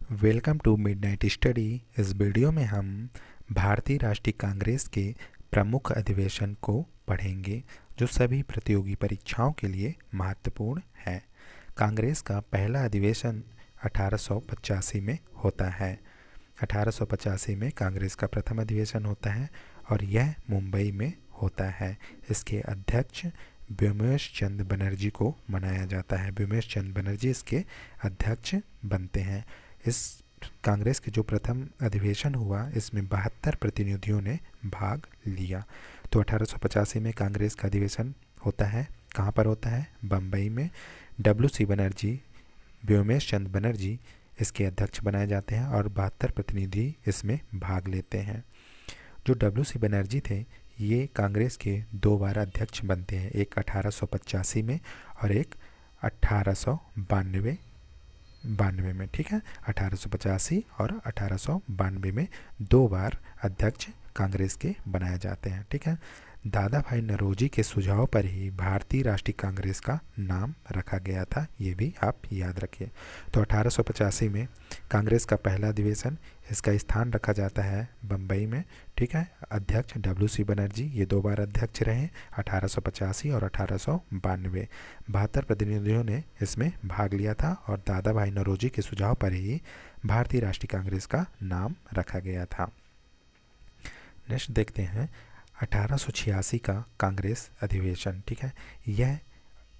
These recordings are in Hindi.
Welcome to midnight study. इस वीडियो में हम भारतीय राष्ट्रीय कांग्रेस के प्रमुख अधिवेशन को पढ़ेंगे जो सभी प्रतियोगी परीक्षाओं के लिए महत्वपूर्ण है। कांग्रेस का पहला अधिवेशन 1885 में होता है। 1885 में कांग्रेस का प्रथम अधिवेशन होता है और यह मुंबई में होता है। इसके अध्यक्ष व्योमेश चंद्र बनर्जी को बनाया जाता है। व्योमेश चंद्र बनर्जी इसके अध्यक्ष बनते हैं। इस कांग्रेस के जो प्रथम अधिवेशन हुआ इसमें 72 प्रतिनिधियों ने भाग लिया। तो 1885 में कांग्रेस का अधिवेशन होता है। कहाँ पर होता है? बम्बई में। WC बनर्जी, व्योमेश चंद्र बनर्जी इसके अध्यक्ष बनाए जाते हैं और 72 प्रतिनिधि इसमें भाग लेते हैं। जो WC बनर्जी थे ये कांग्रेस के 2 बार अध्यक्ष बनते हैं, एक 1885 में और एक 1892 में। ठीक है, 1885 और 1892 में 2 बार अध्यक्ष कांग्रेस के बनाए जाते हैं। ठीक है, दादा भाई नौरोजी के सुझाव पर ही भारतीय राष्ट्रीय कांग्रेस का नाम रखा गया था, ये भी आप याद रखिए। तो 1885 में कांग्रेस का पहला अधिवेशन, इसका स्थान रखा जाता है बम्बई में। ठीक है, अध्यक्ष WC बनर्जी ये 2 बार अध्यक्ष रहे, 1885 और 1892। 72 प्रतिनिधियों ने इसमें भाग लिया था और दादा भाई नौरोजी के सुझाव पर ही भारतीय राष्ट्रीय कांग्रेस का नाम रखा गया था। नेक्स्ट देखते हैं 1886 का कांग्रेस अधिवेशन। ठीक है, यह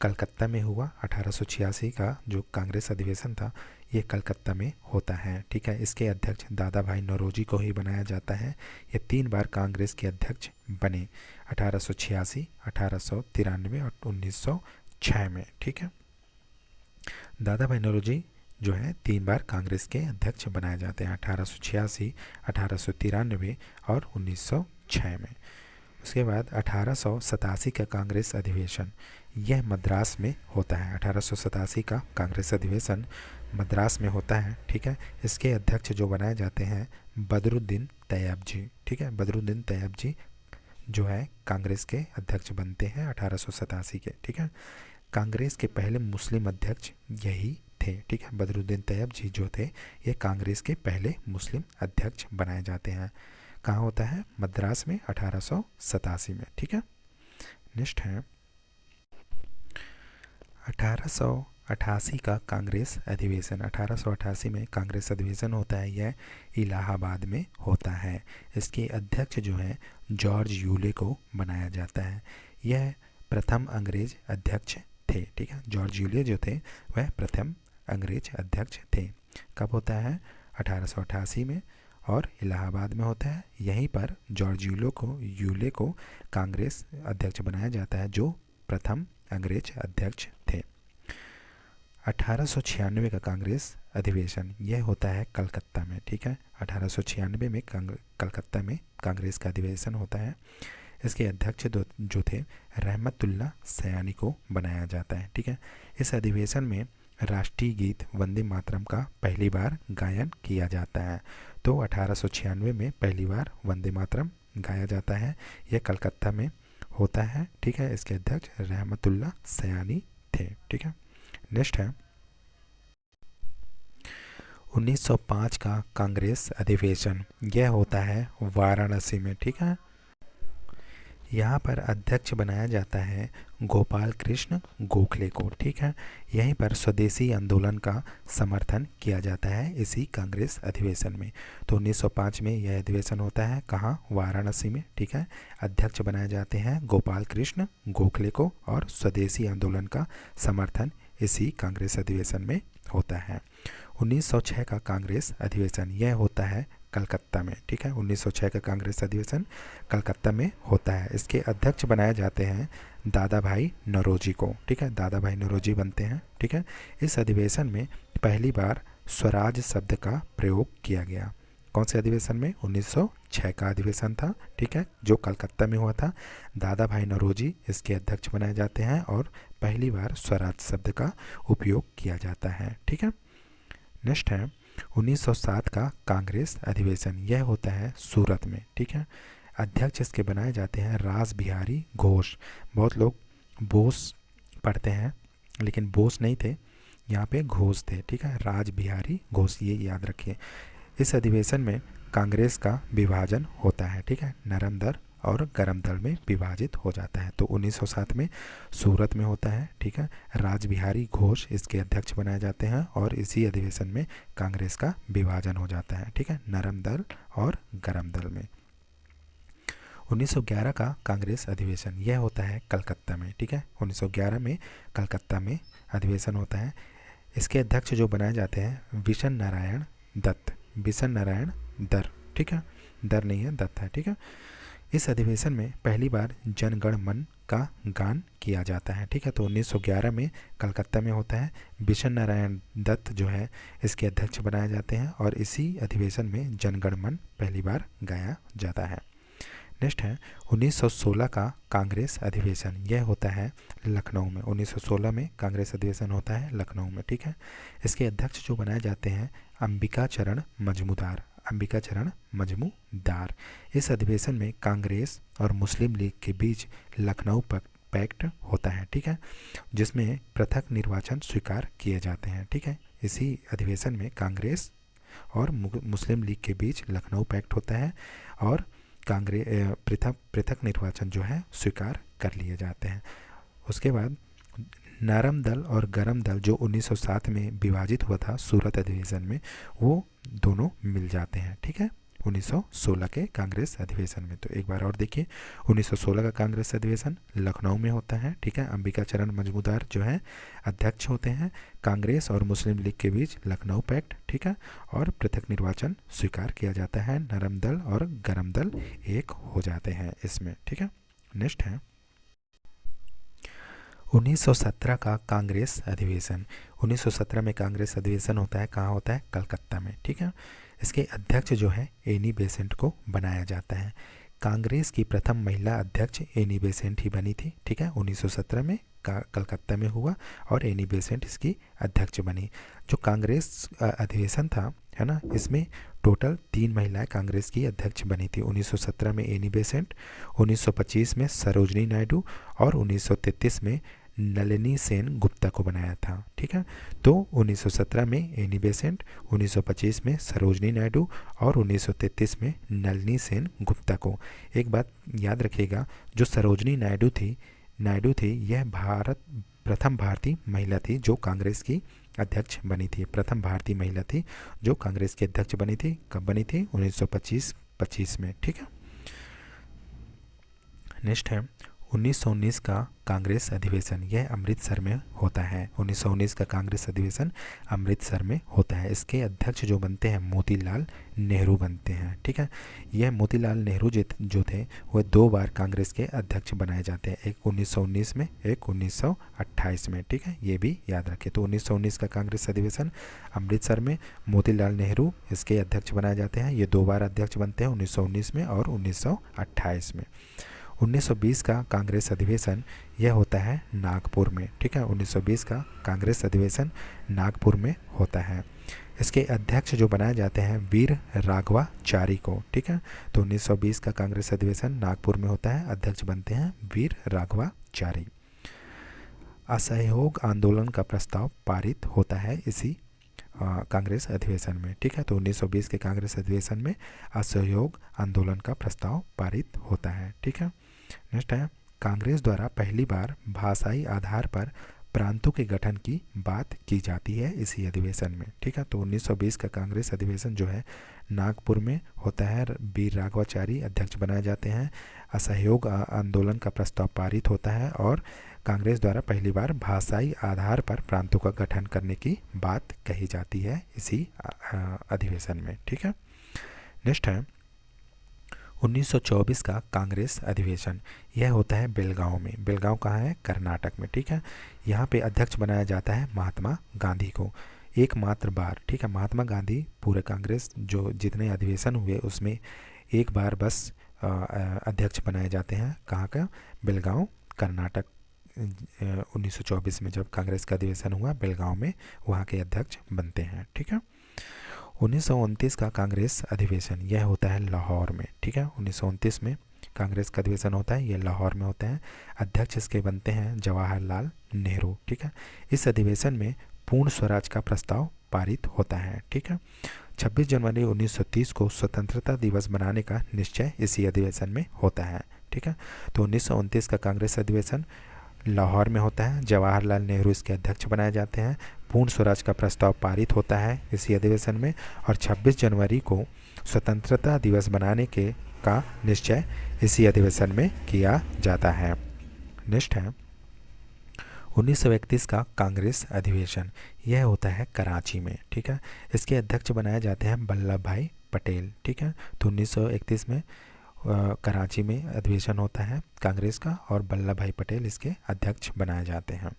कलकत्ता में हुआ। 1886 का जो कांग्रेस अधिवेशन था ये कलकत्ता में होता है। ठीक है, इसके अध्यक्ष दादा भाई नौरोजी को ही बनाया जाता है। ये 3 बार कांग्रेस के अध्यक्ष बने, 1886, 1893 और 1906 में। ठीक है, दादा भाई नौरोजी जो है 3 बार कांग्रेस के अध्यक्ष बनाए जाते हैं, 1886, 1893 और 1906 में। उसके बाद 1887 का कांग्रेस अधिवेशन यह मद्रास में होता है। 1887 का कांग्रेस अधिवेशन मद्रास में होता है। ठीक है, इसके अध्यक्ष जो बनाए जाते हैं बदरुद्दीन तैयब जी। ठीक है, बदरुद्दीन तैयब जी जो है कांग्रेस के अध्यक्ष बनते हैं 1887 के। ठीक है, कांग्रेस के पहले मुस्लिम अध्यक्ष यही थे। ठीक है, बदरुद्दीन तैयब जी जो थे ये कांग्रेस के पहले मुस्लिम अध्यक्ष बनाए जाते हैं। कहाँ होता है? मद्रास में, 1887 में। ठीक है, नेक्स्ट है 1888 का कांग्रेस अधिवेशन। 1888 में कांग्रेस अधिवेशन होता है, यह इलाहाबाद में होता है। इसके अध्यक्ष जो हैं जॉर्ज यूले को बनाया जाता है। यह प्रथम अंग्रेज अध्यक्ष थे। ठीक है, जॉर्ज यूले जो थे वह प्रथम अंग्रेज अध्यक्ष थे। कब होता है? 1888 में और इलाहाबाद में होता है। यहीं पर जॉर्ज यूले को कांग्रेस अध्यक्ष बनाया जाता है जो प्रथम अंग्रेज अध्यक्ष थे। 1896 का कांग्रेस अधिवेशन यह होता है कलकत्ता में। ठीक है, 1896 में कलकत्ता में कांग्रेस का अधिवेशन होता है। इसके अध्यक्ष जो थे रहमतुल्लाह सयानी को बनाया जाता है। ठीक है, इस अधिवेशन में राष्ट्रीय गीत वंदे मातरम का पहली बार गायन किया जाता है। तो 1896 में पहली बार वंदे मातरम गाया जाता है, यह कलकत्ता में होता है। ठीक है, इसके अध्यक्ष रहमतुल्लाह सयानी थे। ठीक है, नेक्स्ट है 1905 का कांग्रेस अधिवेशन, यह होता है वाराणसी में। ठीक है, यहाँ पर अध्यक्ष बनाया जाता है गोपाल कृष्ण गोखले को। ठीक है, यहीं पर स्वदेशी आंदोलन का समर्थन किया जाता है इसी कांग्रेस अधिवेशन में। तो 1905 में यह अधिवेशन होता है, कहाँ? वाराणसी में। ठीक है, अध्यक्ष बनाए जाते हैं गोपाल कृष्ण गोखले को और स्वदेशी आंदोलन का समर्थन इसी कांग्रेस अधिवेशन में होता है। 1906 का कांग्रेस अधिवेशन यह होता है कलकत्ता में। ठीक है, 1906 का कांग्रेस अधिवेशन कलकत्ता में होता है। इसके अध्यक्ष बनाए जाते हैं दादा भाई नौरोजी को। ठीक है, दादा भाई नौरोजी बनते हैं। ठीक है, इस अधिवेशन में पहली बार स्वराज शब्द का प्रयोग किया गया। कौन से अधिवेशन में? 1906 का अधिवेशन था। ठीक है, जो कलकत्ता में हुआ था। दादा भाई नौरोजी इसके अध्यक्ष बनाए जाते हैं और पहली बार स्वराज शब्द का उपयोग किया जाता है। ठीक है, नेक्स्ट है 1907 का कांग्रेस अधिवेशन, यह होता है सूरत में। ठीक है, अध्यक्ष इसके बनाए जाते हैं रास बिहारी घोष। बहुत लोग बोस पढ़ते हैं लेकिन बोस नहीं थे, यहाँ पे घोष थे, ठीक है, राज बिहारी घोष, ये याद रखिए। इस अधिवेशन में कांग्रेस का विभाजन होता है, ठीक है, नरम दल और गरम दल में विभाजित हो जाता है। तो 1907 में सूरत में होता है, ठीक है, राज बिहारी घोष इसके अध्यक्ष बनाए जाते हैं और इसी अधिवेशन में कांग्रेस का विभाजन हो जाता है, ठीक है, नरम दल और गरम दल में। 1911 का कांग्रेस अधिवेशन यह होता है कलकत्ता में, ठीक है, 1911 में कलकत्ता में अधिवेशन होता है। इसके अध्यक्ष जो बनाए जाते हैं बिशन नारायण दत्त, बिशन नारायण दर, ठीक है, दर नहीं है, दत्त है, ठीक है। इस अधिवेशन में पहली बार जनगण मन का गान किया जाता है, ठीक है। तो 1911 में कलकत्ता में होता है, बिशन नारायण दत्त जो है इसके अध्यक्ष बनाए जाते हैं और इसी अधिवेशन में जनगण मन पहली बार गाया जाता है। नेक्स्ट है 1916 का कांग्रेस अधिवेशन, यह होता है लखनऊ में। 1916 में कांग्रेस अधिवेशन होता है लखनऊ में, ठीक है। इसके अध्यक्ष जो बनाए जाते हैं अंबिका चरण मजमूदार, अंबिका चरण मजमूदार। इस अधिवेशन में कांग्रेस और मुस्लिम लीग के बीच लखनऊ पैक्ट होता है, ठीक है, जिसमें पृथक निर्वाचन स्वीकार किए जाते हैं, ठीक है। इसी अधिवेशन में कांग्रेस और मुस्लिम लीग के बीच लखनऊ पैक्ट होता है और कांग्रेस पृथक निर्वाचन जो है स्वीकार कर लिए जाते हैं। उसके बाद नरम दल और गरम दल जो 1907 में विभाजित हुआ था सूरत अधिवेशन में, वो दोनों मिल जाते हैं, ठीक है, 1916 के कांग्रेस अधिवेशन में। तो एक बार और देखिए, 1916 का कांग्रेस अधिवेशन लखनऊ में होता है, ठीक है, अंबिका चरण मजमूदार जो है अध्यक्ष होते हैं, कांग्रेस और मुस्लिम लीग के बीच लखनऊ पैक्ट, ठीक है, और पृथक निर्वाचन स्वीकार किया जाता है, नरम दल और गरम दल एक हो जाते हैं इसमें, ठीक है। नेक्स्ट है 1917 का कांग्रेस अधिवेशन। 1917 में कांग्रेस अधिवेशन होता है, कहाँ होता है, कलकत्ता में, ठीक है। इसके अध्यक्ष जो है एनी बेसेंट को बनाया जाता है। कांग्रेस की प्रथम महिला अध्यक्ष एनी बेसेंट ही बनी थी, ठीक है, 1917 में कलकत्ता में हुआ और एनी बेसेंट इसकी अध्यक्ष बनी। जो कांग्रेस अधिवेशन था, है ना, इसमें टोटल 3 महिलाएं कांग्रेस की अध्यक्ष बनी थी। 1917 में एनी बेसेंट, 1925 में सरोजनी नायडू और 1933 में नलिनी सेन गुप्ता को बनाया था, ठीक है। तो 1917 में एनी बेसेंट, 1925 में सरोजनी नायडू और 1933 में नलिनी सेन गुप्ता को। एक बात याद रखिएगा, जो सरोजनी नायडू थी यह प्रथम भारतीय महिला थी जो कांग्रेस की अध्यक्ष बनी थी, प्रथम भारतीय महिला थी जो कांग्रेस की अध्यक्ष बनी थी। कब बनी थी, 1925 में, ठीक है। नेक्स्ट है 1919 का कांग्रेस अधिवेशन, यह अमृतसर में होता है। 1919 का कांग्रेस अधिवेशन अमृतसर में होता है। इसके अध्यक्ष जो बनते हैं मोतीलाल नेहरू बनते हैं, ठीक है। यह मोतीलाल नेहरू जो थे वह 2 बार कांग्रेस के अध्यक्ष बनाए जाते हैं, एक 1919 में, एक 1928 में, ठीक है, ये भी याद रखें। तो 1919 का कांग्रेस अधिवेशन अमृतसर में, मोतीलाल नेहरू इसके अध्यक्ष बनाए जाते हैं। ये 2 बार अध्यक्ष बनते हैं, 1919 में और 1928 में। 1920 का कांग्रेस अधिवेशन यह होता है नागपुर में, ठीक है, 1920 का कांग्रेस अधिवेशन नागपुर में होता है। इसके अध्यक्ष जो बनाए जाते हैं वीर राघवाचारी को, ठीक है। तो 1920 का कांग्रेस अधिवेशन नागपुर में होता है, अध्यक्ष बनते हैं वीर राघवाचारी। असहयोग आंदोलन का प्रस्ताव पारित होता है इसी कांग्रेस अधिवेशन में, ठीक है। तो 1920 के कांग्रेस अधिवेशन में असहयोग आंदोलन का प्रस्ताव पारित होता है, ठीक है। नेक्स्ट है कांग्रेस द्वारा पहली बार भाषाई आधार पर प्रांतों के गठन की बात की जाती है इसी अधिवेशन में, ठीक है। तो 1920 का कांग्रेस अधिवेशन जो है नागपुर में होता है, वीर राघवाचारी अध्यक्ष बनाए जाते हैं, असहयोग आंदोलन का प्रस्ताव पारित होता है और कांग्रेस द्वारा पहली बार भाषाई आधार पर प्रांतों का गठन करने की बात कही जाती है इसी अधिवेशन में, ठीक है। नेक्स्ट है 1924 का कांग्रेस अधिवेशन, यह होता है बेलगांव में। बेलगांव कहाँ है, कर्नाटक में, ठीक है। यहाँ पे अध्यक्ष बनाया जाता है महात्मा गांधी को एकमात्र बार, ठीक है। महात्मा गांधी पूरे कांग्रेस जो जितने अधिवेशन हुए उसमें एक बार बस अध्यक्ष बनाए जाते हैं, कहाँ का, बेलगांव कर्नाटक। 1924 में जब कांग्रेस का अधिवेशन हुआ बेलगांव में, वहाँ के अध्यक्ष बनते हैं, ठीक है। 1929 का कांग्रेस अधिवेशन यह होता है लाहौर में, ठीक है। 1929 में कांग्रेस का अधिवेशन होता है, यह लाहौर में होता है, अध्यक्ष इसके बनते हैं जवाहरलाल नेहरू, ठीक है। इस अधिवेशन में पूर्ण स्वराज का प्रस्ताव पारित होता है। ठीक है। 26 जनवरी 1930 को स्वतंत्रता दिवस बनाने का निश्चय इसी अधिवेशन में होता है। ठीक है। तो 1929 का कांग्रेस अधिवेशन लाहौर में होता है। जवाहरलाल नेहरू इसके अध्यक्ष बनाए जाते हैं। पूर्ण स्वराज का प्रस्ताव पारित होता है इसी अधिवेशन में। और 26 जनवरी को स्वतंत्रता दिवस बनाने का निश्चय इसी अधिवेशन में किया जाता है। नेक्स्ट है 1931 का कांग्रेस अधिवेशन। यह होता है कराची में। ठीक है। इसके अध्यक्ष बनाए जाते हैं वल्लभ भाई पटेल। ठीक है। तो 1931 में कराची में अधिवेशन होता है कांग्रेस का और वल्लभ भाई पटेल इसके अध्यक्ष बनाए जाते हैं।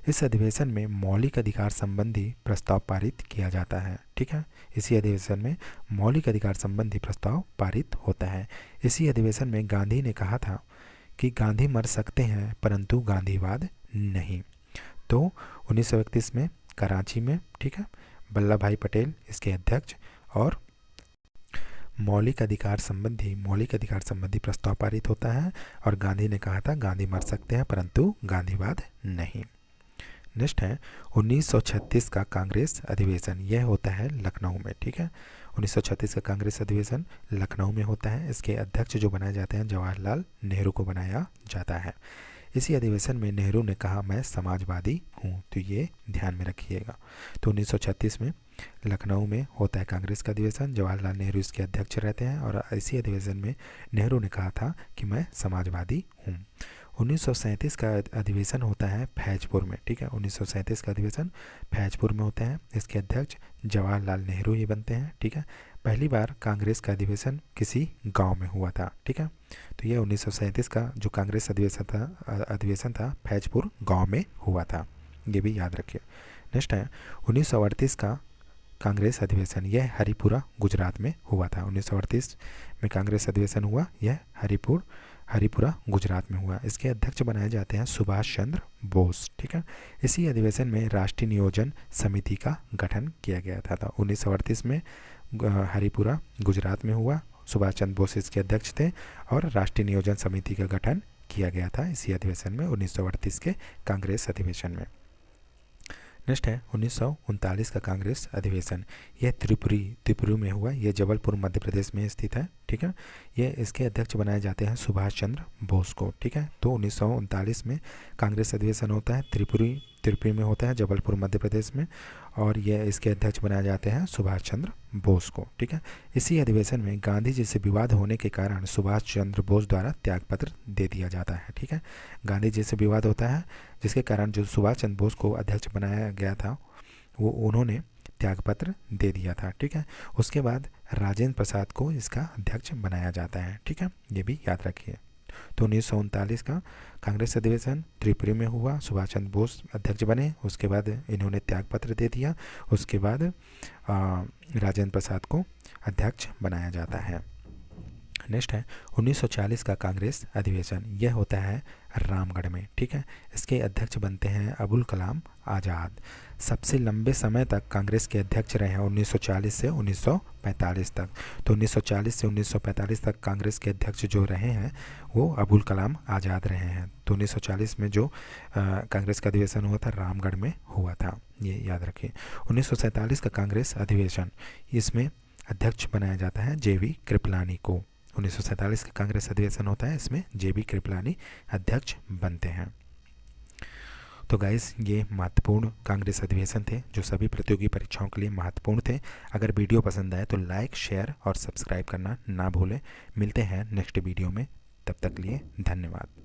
इस अधिवेशन में मौलिक अधिकार संबंधी प्रस्ताव पारित किया जाता है। ठीक है। इसी अधिवेशन में मौलिक अधिकार संबंधी प्रस्ताव पारित होता है। इसी अधिवेशन में गांधी ने कहा था कि गांधी मर सकते हैं परंतु गांधीवाद नहीं। तो 1931 में कराची में, ठीक है, वल्लभ भाई पटेल इसके अध्यक्ष और मौलिक अधिकार संबंधी प्रस्ताव पारित होता है और गांधी ने कहा था गांधी मर सकते हैं परंतु गांधीवाद नहीं। नेक्स्ट है 1936 का कांग्रेस अधिवेशन। यह होता है लखनऊ में। ठीक है। 1936 का कांग्रेस अधिवेशन लखनऊ में होता है। इसके अध्यक्ष जो बनाए जाते हैं जवाहरलाल नेहरू को बनाया जाता है। इसी अधिवेशन में नेहरू ने कहा मैं समाजवादी हूँ। तो ये ध्यान में रखिएगा। तो 1936 में लखनऊ में होता है कांग्रेस का अधिवेशन। जवाहरलाल नेहरू इसके अध्यक्ष रहते हैं और इसी अधिवेशन में नेहरू ने कहा था कि मैं समाजवादी हूँ। 1937 का अधिवेशन होता है फैजपुर में। ठीक है। 1937 का अधिवेशन फैजपुर में होता है। इसके अध्यक्ष जवाहरलाल नेहरू ही बनते हैं। ठीक है। पहली बार कांग्रेस का अधिवेशन किसी गांव में हुआ था। ठीक है। तो ये 1937 का जो कांग्रेस अधिवेशन था फैजपुर गांव में हुआ था। ये भी याद रखिए। नेक्स्ट है 1938 का कांग्रेस अधिवेशन। यह हरिपुरा गुजरात में हुआ था। 1938 में कांग्रेस अधिवेशन हुआ। यह हरिपुरा गुजरात में हुआ। इसके अध्यक्ष बनाए जाते हैं सुभाष चंद्र बोस। ठीक है। इसी अधिवेशन में राष्ट्रीय नियोजन समिति का गठन किया गया था। 1938 में हरिपुरा गुजरात में हुआ। सुभाष चंद्र बोस इसके अध्यक्ष थे और राष्ट्रीय नियोजन समिति का गठन किया गया था इसी अधिवेशन में 1938 के कांग्रेस अधिवेशन में। नेक्स्ट है 1939 का कांग्रेस अधिवेशन। यह त्रिपुरी में हुआ। यह जबलपुर मध्य प्रदेश में स्थित है। ठीक है। यह इसके अध्यक्ष बनाए जाते हैं सुभाष चंद्र बोस को। ठीक है। तो 1939 में कांग्रेस अधिवेशन होता है त्रिपुरी में होता है जबलपुर मध्य प्रदेश में और यह इसके अध्यक्ष बनाए जाते हैं सुभाष चंद्र बोस को। ठीक है। इसी अधिवेशन में गांधी जी से विवाद होने के कारण सुभाष चंद्र बोस द्वारा त्यागपत्र दे दिया जाता है। ठीक है। गांधी जी से विवाद होता है जिसके कारण जो सुभाष चंद्र बोस को अध्यक्ष बनाया गया था वो उन्होंने त्यागपत्र दे दिया था। ठीक है। उसके बाद राजेंद्र प्रसाद को इसका अध्यक्ष बनाया जाता है। ठीक है। ये भी याद रखिए। तो 1939 का कांग्रेस अधिवेशन त्रिपुरी में हुआ। सुभाष चंद्र बोस अध्यक्ष बने। उसके बाद इन्होंने त्यागपत्र दे दिया। उसके बाद राजेंद्र प्रसाद को अध्यक्ष बनाया जाता है। नेक्स्ट है 1940 का कांग्रेस अधिवेशन। यह होता है रामगढ़ में। ठीक है। इसके अध्यक्ष बनते हैं अबुल कलाम आज़ाद। सबसे लंबे समय तक कांग्रेस के अध्यक्ष रहे हैं 1940 से 1945 तक। तो 1940 से 1945 तक कांग्रेस के अध्यक्ष जो रहे हैं वो अबुल कलाम आज़ाद रहे हैं। तो 1940 में जो कांग्रेस का अधिवेशन हुआ था रामगढ़ में हुआ था। ये याद रखिए। 1947 का कांग्रेस अधिवेशन, इसमें अध्यक्ष बनाया जाता है जेवी कृपलानी को। 1947 का कांग्रेस अधिवेशन होता है, इसमें जेबी कृपलानी अध्यक्ष बनते हैं। तो गाइस ये महत्वपूर्ण कांग्रेस अधिवेशन थे जो सभी प्रतियोगी परीक्षाओं के लिए महत्वपूर्ण थे। अगर वीडियो पसंद आए तो लाइक, शेयर और सब्सक्राइब करना ना भूलें। मिलते हैं नेक्स्ट वीडियो में, तब तक लिए धन्यवाद।